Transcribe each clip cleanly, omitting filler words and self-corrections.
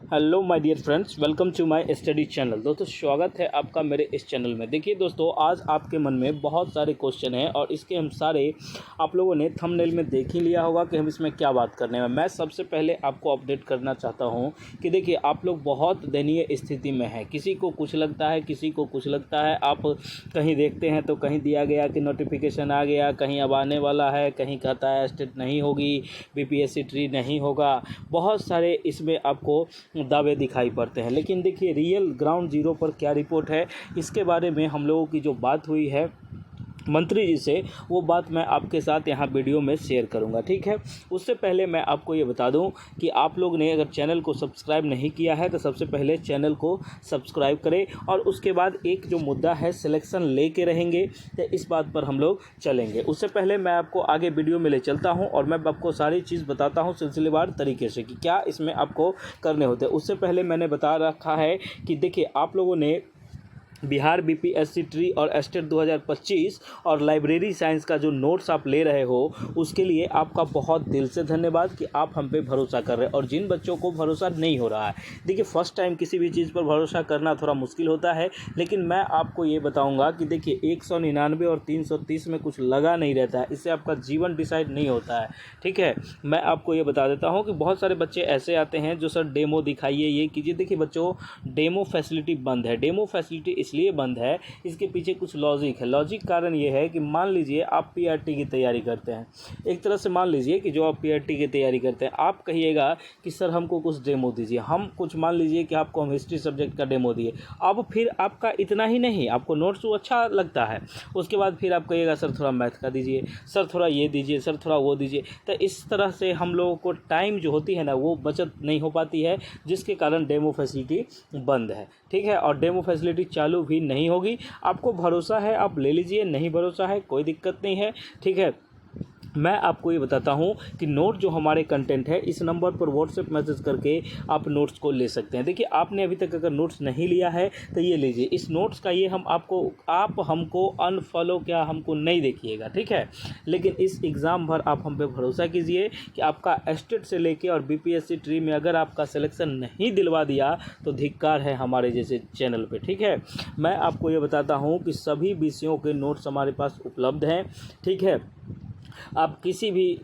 Hello my dear friends, welcome to my study channel. दोस्तों स्वागत है आपका मेरे इस चैनल में। देखिए दोस्तों, आज आपके मन में बहुत सारे क्वेश्चन हैं और इसके हम सारे आप लोगों ने थंबनेल में देख ही लिया होगा कि हम इसमें क्या बात करने में। मैं सबसे पहले आपको अपडेट करना चाहता हूं कि देखिए आप लोग बहुत दयनीय स्थिति में हैं। किसी को कुछ लगता है, किसी को कुछ लगता है। आप कहीं देखते हैं तो कहीं दिया गया कि नोटिफिकेशन आ गया, कहीं अब आने वाला है, कहीं कहता है स्टेट नहीं होगी, बीपीएससी ट्री नहीं होगा। बहुत सारे इसमें आपको दावे दिखाई पड़ते हैं, लेकिन देखिए रियल ग्राउंड जीरो पर क्या रिपोर्ट है, इसके बारे में हम लोगों की जो बात हुई है मंत्री जी से, वो बात मैं आपके साथ यहाँ वीडियो में शेयर करूँगा। ठीक है, उससे पहले मैं आपको ये बता दूँ कि आप लोग ने अगर चैनल को सब्सक्राइब नहीं किया है तो सबसे पहले चैनल को सब्सक्राइब करें। और उसके बाद एक जो मुद्दा है सिलेक्शन लेके रहेंगे, तो इस बात पर हम लोग चलेंगे। उससे पहले मैं आपको आगे वीडियो में ले चलता हूँ और मैं आपको सारी चीज़ बताता हूँ सिलसिलेवार तरीके से कि क्या इसमें आपको करने होते हैं। उससे पहले मैंने बता रखा है कि देखिए आप लोगों ने बिहार बीपीएससी ट्री और स्टेट 2025 और लाइब्रेरी साइंस का जो नोट्स आप ले रहे हो, उसके लिए आपका बहुत दिल से धन्यवाद कि आप हम पे भरोसा कर रहे हैं। और जिन बच्चों को भरोसा नहीं हो रहा है, देखिए फर्स्ट टाइम किसी भी चीज़ पर भरोसा करना थोड़ा मुश्किल होता है, लेकिन मैं आपको ये बताऊंगा कि देखिए 199 और 330 में कुछ लगा नहीं रहता है, इससे आपका जीवन डिसाइड नहीं होता है। ठीक है, मैं आपको ये बता देता हूँ कि बहुत सारे बच्चे ऐसे आते हैं जो सर डेमो दिखाइए, ये कीजिए। देखिए बच्चों, डेमो फैसिलिटी बंद है। डेमो फैसिलिटी इसलिए बंद है, इसके पीछे कुछ लॉजिक है। लॉजिक कारण ये है कि मान लीजिए आप पीआरटी की तैयारी करते हैं, एक तरह से मान लीजिए कि जो आप पीआरटी की तैयारी करते हैं, आप कहिएगा कि सर हमको कुछ डेमो दीजिए। हम कुछ मान लीजिए कि आपको हम हिस्ट्री सब्जेक्ट का डेमो दिए, अब फिर आपका इतना ही नहीं, आपको नोट्स वो अच्छा लगता है, उसके बाद फिर आप कहिएगा सर थोड़ा मैथ का दीजिए, सर थोड़ा ये दीजिए, सर थोड़ा वो दीजिए। तो इस तरह से हम लोगों को टाइम जो होती है ना, वो बचत नहीं हो पाती है, जिसके कारण डेमो फैसिलिटी बंद है। ठीक है, और डेमो फैसिलिटी चालू भी नहीं होगी। आपको भरोसा है आप ले लीजिए, नहीं भरोसा है कोई दिक्कत नहीं है। ठीक है, मैं आपको ये बताता हूँ कि नोट जो हमारे कंटेंट है, इस नंबर पर व्हाट्सएप मैसेज करके आप नोट्स को ले सकते हैं। देखिए आपने अभी तक अगर नोट्स नहीं लिया है तो ये लीजिए। इस नोट्स का ये आप हमको अनफॉलो क्या हमको नहीं देखिएगा। ठीक है, लेकिन इस एग्ज़ाम भर आप हम पे भरोसा कीजिए कि आपका एस्टेट से लेके और बीपीएससी ट्री में अगर आपका सिलेक्शन नहीं दिलवा दिया तो धिक्कार है हमारे जैसे चैनल पे। ठीक है, मैं आपको ये बताता हूँ कि सभी विषयों के नोट्स हमारे पास उपलब्ध हैं। ठीक है, आप किसी भी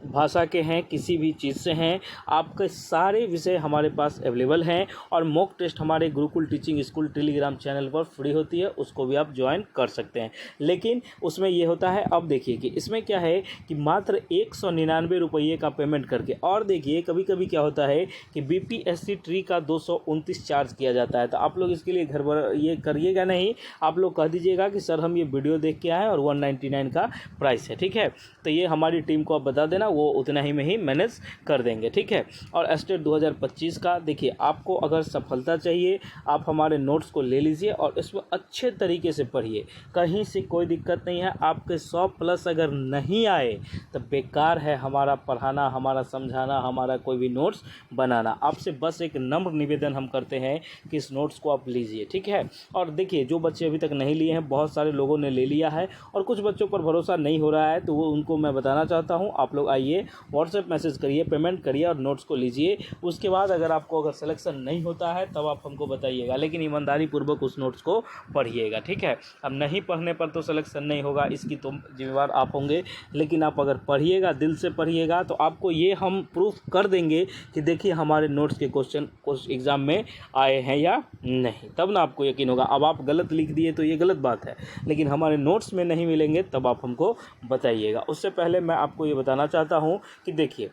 भाषा के हैं, किसी भी चीज़ से हैं, आपके सारे विषय हमारे पास अवेलेबल हैं। और मॉक टेस्ट हमारे Gurukul teaching school Telegram channel पर फ्री होती है, उसको भी आप ज्वाइन कर सकते हैं। लेकिन उसमें ये होता है, अब देखिए कि इसमें क्या है कि मात्र 199 रुपये का पेमेंट करके, और देखिए कभी कभी क्या होता है कि बीपीएससी ट्री का 229 चार्ज किया जाता है। तो आप लोग इसके लिए घर भर ये करिएगा नहीं, आप लोग कह दीजिएगा कि सर हम ये वीडियो देख के आए और 199 का प्राइस है। ठीक है, तो ये हमारी टीम को आप बता देना, वो उतना ही में ही मैनेज कर देंगे। ठीक है, और स्टेट 2025 का देखिए, आपको अगर सफलता चाहिए आप हमारे नोट्स को ले लीजिए और इसमें अच्छे तरीके से पढ़िए, कहीं से कोई दिक्कत नहीं है। आपके 100+ अगर नहीं आए तो बेकार है हमारा पढ़ाना, हमारा समझाना, हमारा कोई भी नोट्स बनाना। आपसे बस एक नम्र निवेदन हम करते हैं कि इस नोट्स को आप लीजिए। ठीक है, और देखिए जो बच्चे अभी तक नहीं लिए हैं, बहुत सारे लोगों ने ले लिया है और कुछ बच्चों पर भरोसा नहीं हो रहा है, तो वो उनको मैं बताना चाहता हूँ, आप लोग आइए, व्हाट्सएप मैसेज करिए, पेमेंट करिए और नोट्स को लीजिए। उसके बाद अगर आपको सिलेक्शन नहीं होता है तब आप हमको बताइएगा, लेकिन ईमानदारी पूर्वक उस नोट्स को पढ़िएगा। ठीक है, अब नहीं पढ़ने पर तो सिलेक्शन नहीं होगा, इसकी तो जिम्मेवार आप होंगे, लेकिन आप अगर पढ़िएगा, दिल से पढ़िएगा, तो आपको ये हम प्रूफ कर देंगे कि देखिए हमारे नोट्स के क्वेश्चन उस एग्ज़ाम में आए हैं या नहीं, तब ना आपको यकीन होगा। अब आप गलत लिख दिए तो ये गलत बात है, लेकिन हमारे नोट्स में नहीं मिलेंगे तब आप हमको बताइएगा। उससे पहले मैं आपको ये बताना चाहता हूँ कि देखिए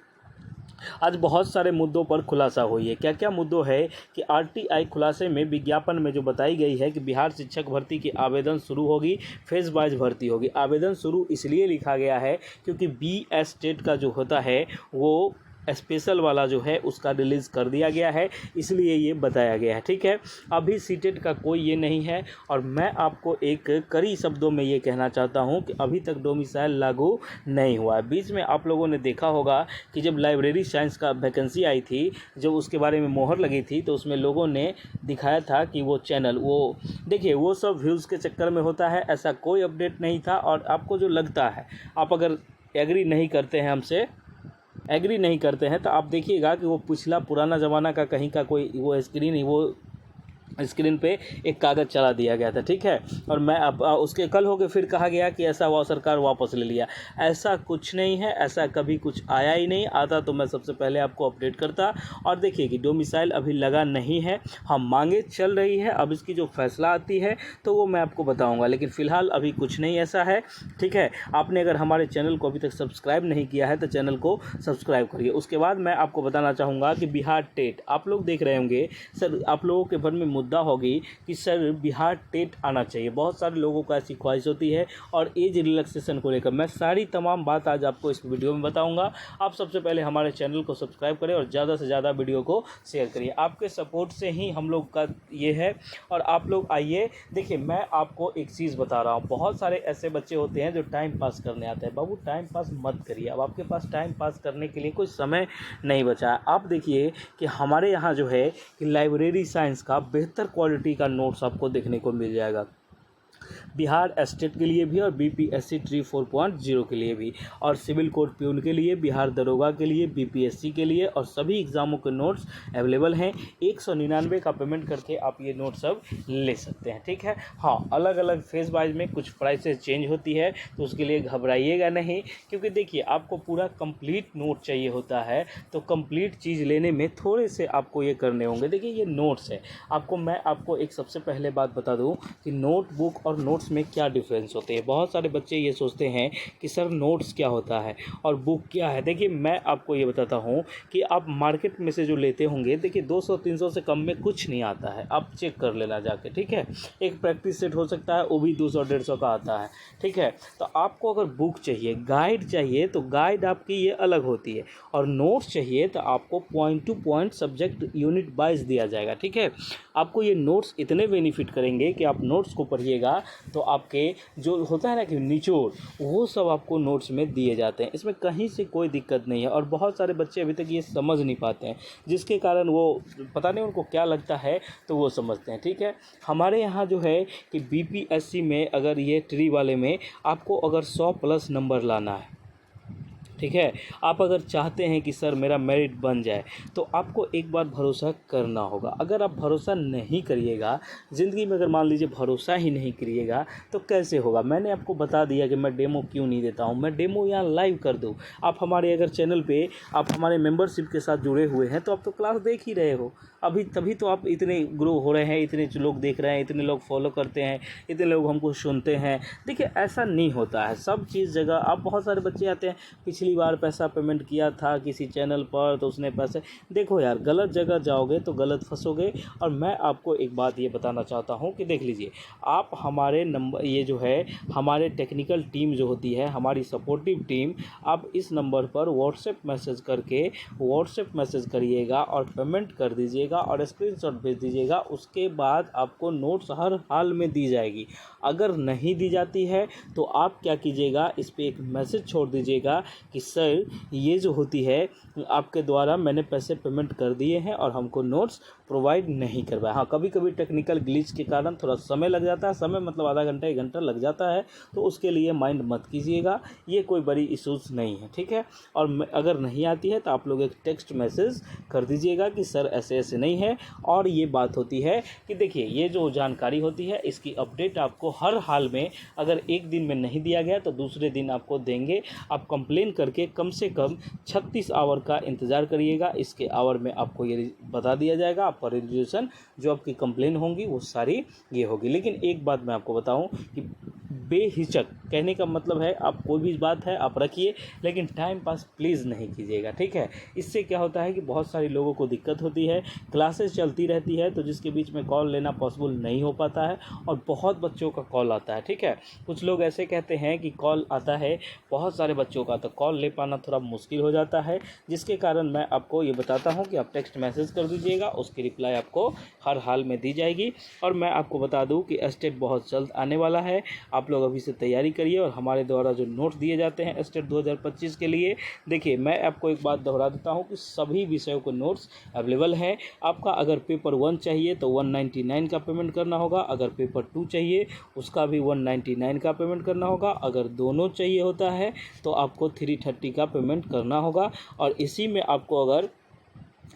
आज बहुत सारे मुद्दों पर खुलासा हुई है। क्या क्या मुद्दों है कि आरटीआई खुलासे में विज्ञापन में जो बताई गई है कि बिहार शिक्षक भर्ती की आवेदन शुरू होगी, फेज वाइज भर्ती होगी। आवेदन शुरू इसलिए लिखा गया है क्योंकि बी स्टेट का जो होता है वो स्पेशल वाला जो है उसका रिलीज़ कर दिया गया है, इसलिए ये बताया गया है। ठीक है, अभी सीटेट का कोई ये नहीं है। और मैं आपको एक कड़ी शब्दों में ये कहना चाहता हूँ कि अभी तक डोमिसाइल लागू नहीं हुआ है। बीच में आप लोगों ने देखा होगा कि जब लाइब्रेरी साइंस का वैकेंसी आई थी, जब उसके बारे में मोहर लगी थी, तो उसमें लोगों ने दिखाया था कि वो चैनल, वो देखिए वो सब व्यूज़ के चक्कर में होता है, ऐसा कोई अपडेट नहीं था। और आपको जो लगता है, आप अगर एग्री नहीं करते हैं हमसे एग्री नहीं करते हैं तो आप देखिएगा कि वो पिछला पुराना ज़माना का कहीं का कोई वो स्क्रीन पे एक कागज़ चला दिया गया था, ठीक है। और मैं अब उसके कल हो गए फिर कहा गया कि ऐसा वो सरकार वापस ले लिया। ऐसा कुछ नहीं है, ऐसा कभी कुछ आया ही नहीं। आता तो मैं सबसे पहले आपको अपडेट करता। और देखिए कि डोमिसाइल अभी लगा नहीं है, हम मांगे चल रही है। अब इसकी जो फैसला आती है तो वो मैं आपको बताऊँगा, लेकिन फ़िलहाल अभी कुछ नहीं ऐसा है, ठीक है। आपने अगर हमारे चैनल को अभी तक सब्सक्राइब नहीं किया है तो चैनल को सब्सक्राइब करिए। उसके बाद मैं आपको बताना चाहूँगा कि बिहार टेट आप लोग देख रहे होंगे सर, आप लोगों के मन में मुद्दा होगी कि सर बिहार टेट आना चाहिए। बहुत सारे लोगों को ऐसी ख्वाहिश होती है और एज रिलैक्सेशन को लेकर मैं सारी तमाम बात आज आपको इस वीडियो में बताऊंगा। आप सबसे पहले हमारे चैनल को सब्सक्राइब करें और ज़्यादा से ज़्यादा वीडियो को शेयर करिए। आपके सपोर्ट से ही हम लोग का ये है। और आप लोग आइए, देखिए मैं आपको एक चीज़ बता रहा हूँ। बहुत सारे ऐसे बच्चे होते हैं जो टाइम पास करने आते हैं। बाबू टाइम पास मत करिए, अब आपके पास टाइम पास करने के लिए कोई समय नहीं बचा है। आप देखिए कि हमारे यहाँ जो है कि लाइब्रेरी साइंस का बेहतर क्वालिटी का नोट्स आपको देखने को मिल जाएगा, बिहार एस्टेट के लिए भी और बीपीएससी 3.4.0 के लिए भी, और सिविल कोर्ट प्यून के लिए, बिहार दरोगा के लिए, बीपीएससी के लिए, और सभी एग्ज़ामों के नोट्स अवेलेबल हैं। 199 का पेमेंट करके आप ये नोट सब ले सकते हैं, ठीक है। हाँ, अलग अलग फेज वाइज में कुछ प्राइसेस चेंज होती है तो उसके लिए घबराइएगा नहीं, क्योंकि देखिए आपको पूरा कंप्लीट नोट चाहिए होता है तो कंप्लीट चीज़ लेने में थोड़े से आपको ये करने होंगे। देखिए ये नोट्स है, मैं आपको एक सबसे पहले बात बता दूं कि नोटबुक और नोट्स में क्या डिफरेंस होते हैं। बहुत सारे बच्चे ये सोचते हैं कि सर नोट्स क्या होता है और बुक क्या है। देखिए मैं आपको ये बताता हूँ कि आप मार्केट में से जो लेते होंगे, देखिए 200-300 से कम में कुछ नहीं आता है, आप चेक कर लेना जाके, ठीक है। एक प्रैक्टिस सेट हो सकता है, वो भी 200-150 का आता है, ठीक है। तो आपको अगर बुक चाहिए, गाइड चाहिए तो गाइड आपकी ये अलग होती है, और नोट्स चाहिए तो आपको point two point subject unit wise दिया जाएगा, ठीक है। आपको ये नोट्स इतने बेनिफिट करेंगे कि आप नोट्स को पढ़िएगा तो आपके जो होता है ना कि निचोड़, वो सब आपको नोट्स में दिए जाते हैं। इसमें कहीं से कोई दिक्कत नहीं है। और बहुत सारे बच्चे अभी तक ये समझ नहीं पाते हैं, जिसके कारण वो पता नहीं उनको क्या लगता है तो वो समझते हैं, ठीक है। हमारे यहाँ जो है कि बीपीएससी में अगर ये ट्री वाले में आपको अगर 100+ नंबर लाना है, ठीक है, आप अगर चाहते हैं कि सर मेरा मेरिट बन जाए तो आपको एक बार भरोसा करना होगा। अगर आप भरोसा नहीं करिएगा, ज़िंदगी में अगर मान लीजिए भरोसा ही नहीं करिएगा तो कैसे होगा। मैंने आपको बता दिया कि मैं डेमो क्यों नहीं देता हूँ, मैं डेमो यहाँ लाइव कर दूँ। आप हमारे अगर चैनल पे आप हमारे मेंबरशिप के साथ जुड़े हुए हैं तो आप तो क्लास देख ही रहे हो अभी, तभी तो आप इतने ग्रो हो रहे हैं, इतने लोग देख रहे हैं, इतने लोग फॉलो करते हैं, इतने लोग हमको सुनते हैं। देखिए ऐसा नहीं होता है, सब चीज़ जगह। आप बहुत सारे बच्चे आते हैं, पिछली बार पैसा पेमेंट किया था किसी चैनल पर तो उसने पैसे, देखो यार गलत जगह जाओगे तो गलत फंसोगे। और मैं आपको एक बात ये बताना चाहता हूँ कि देख लीजिए, आप हमारे नंबर, ये जो है हमारे टेक्निकल टीम जो होती है, हमारी सपोर्टिव टीम, आप इस नंबर पर व्हाट्सएप मैसेज करिएगा और पेमेंट कर दीजिएगा और स्क्रीनशॉट भेज दीजिएगा। उसके बाद आपको नोट्स हर हाल में दी जाएगी। अगर नहीं दी जाती है तो आप क्या कीजिएगा, इस पर एक मैसेज छोड़ दीजिएगा कि सर ये जो होती है आपके द्वारा मैंने पैसे पेमेंट कर दिए हैं और हमको नोट्स प्रोवाइड नहीं करवाया। हाँ, कभी कभी टेक्निकल ग्लिच के कारण थोड़ा समय लग जाता है, समय मतलब आधा घंटा 1 घंटा लग जाता है, तो उसके लिए माइंड मत कीजिएगा, ये कोई बड़ी इशूज़ नहीं है, ठीक है। और अगर नहीं आती है तो आप लोग एक टेक्स्ट मैसेज कर दीजिएगा कि सर ऐसे ऐसे नहीं है। और ये बात होती है कि देखिए ये जो जानकारी होती है इसकी अपडेट आपको हर हाल में, अगर एक दिन में नहीं दिया गया तो दूसरे दिन आपको देंगे। आप कंप्लेन करके कम से कम 36 आवर का इंतज़ार करिएगा, इसके आवर में आपको ये बता दिया जाएगा। आपका रेजोल्यूशन जो आपकी कंप्लेन होंगी वो सारी ये होगी। लेकिन एक बात मैं आपको बताऊं कि बेहिचक, कहने का मतलब है आप कोई भी बात है आप रखिए, लेकिन टाइम पास प्लीज़ नहीं कीजिएगा, ठीक है। इससे क्या होता है कि बहुत सारे लोगों को दिक्कत होती है, क्लासेस चलती रहती है तो जिसके बीच में कॉल लेना पॉसिबल नहीं हो पाता है, और बहुत बच्चों का कॉल आता है, ठीक है। कुछ लोग ऐसे कहते हैं कि कॉल आता है बहुत सारे बच्चों का, तो कॉल ले पाना थोड़ा मुश्किल हो जाता है, जिसके कारण मैं आपको ये बताता हूँ कि आप टेक्स्ट मैसेज कर दीजिएगा, उसकी रिप्लाई आपको हर हाल में दी जाएगी। और मैं आपको बता दूँ कि एस्टेट बहुत जल्द आने वाला है, आप लोग लोग अभी से तैयारी करिए और हमारे द्वारा जो नोट्स दिए जाते हैं स्टेट 2025 के लिए, देखिए मैं आपको एक बात दोहरा देता हूं कि सभी विषयों के नोट्स अवेलेबल हैं। आपका अगर पेपर 1 चाहिए तो 199 का पेमेंट करना होगा, अगर पेपर 2 चाहिए उसका भी 199 का पेमेंट करना होगा, अगर दोनों चाहिए होता है तो आपको 330 का पेमेंट करना होगा। और इसी में आपको अगर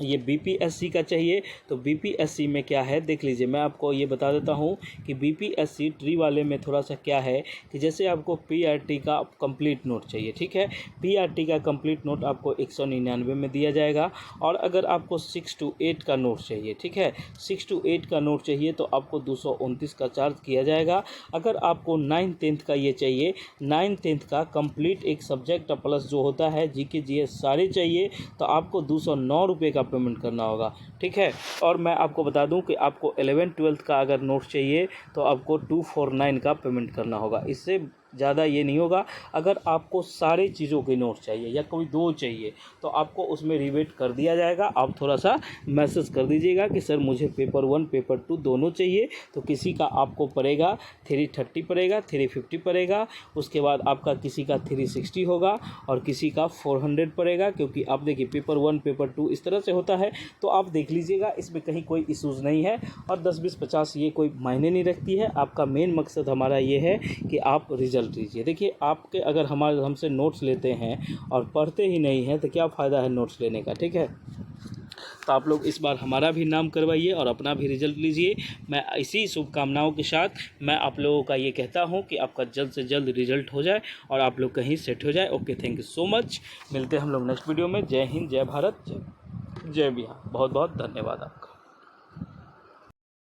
ये बीपीएससी का चाहिए तो बीपीएससी में क्या है देख लीजिए, मैं आपको ये बता देता हूँ कि बीपीएससी ट्री वाले में थोड़ा सा क्या है कि जैसे आपको पीआरटी का कंप्लीट नोट चाहिए, ठीक है, पीआरटी का कंप्लीट नोट आपको 199 में दिया जाएगा। और अगर आपको 6 to 8 का नोट चाहिए, ठीक है, 6 to 8 का नोट चाहिए तो आपको 229 का चार्ज किया जाएगा। अगर आपको 9th-10th का ये चाहिए, 9th-10th का कंप्लीट एक सब्जेक्ट प्लस जो होता है जीके जीएस सारे चाहिए तो आपको 209 रुपये का पेमेंट करना होगा, ठीक है। और मैं आपको बता दूं कि आपको 11th-12th का अगर नोट चाहिए तो आपको 249 का पेमेंट करना होगा, इससे ज़्यादा ये नहीं होगा। अगर आपको सारे चीज़ों के नोट चाहिए या कोई 2 चाहिए तो आपको उसमें रिबेट कर दिया जाएगा। आप थोड़ा सा मैसेज कर दीजिएगा कि सर मुझे पेपर 1 पेपर 2 दोनों चाहिए, तो किसी का आपको पड़ेगा 330 पड़ेगा, 350 पड़ेगा, उसके बाद आपका किसी का 360 होगा और किसी का 400 पड़ेगा। क्योंकि आप देखिए पेपर 1 पेपर 2 इस तरह से होता है, तो आप देख लीजिएगा, इसमें कहीं कोई इशूज़ नहीं है। और 10 20 50 ये कोई मायने नहीं रखती है। आपका मेन मकसद हमारा ये है कि आप रिजल्ट लीजिए। देखिए आपके अगर हमसे नोट्स लेते हैं और पढ़ते ही नहीं हैं तो क्या फ़ायदा है नोट्स लेने का, ठीक है। तो आप लोग इस बार हमारा भी नाम करवाइए और अपना भी रिजल्ट लीजिए। मैं इसी शुभकामनाओं के साथ मैं आप लोगों का ये कहता हूँ कि आपका जल्द से जल्द रिजल्ट हो जाए और आप लोग कहीं सेट हो जाए। Okay, thank you so much. मिलते हैं हम लोग नेक्स्ट वीडियो में। जय हिंद, जय भारत, जय बिहार। बहुत बहुत धन्यवाद आपका।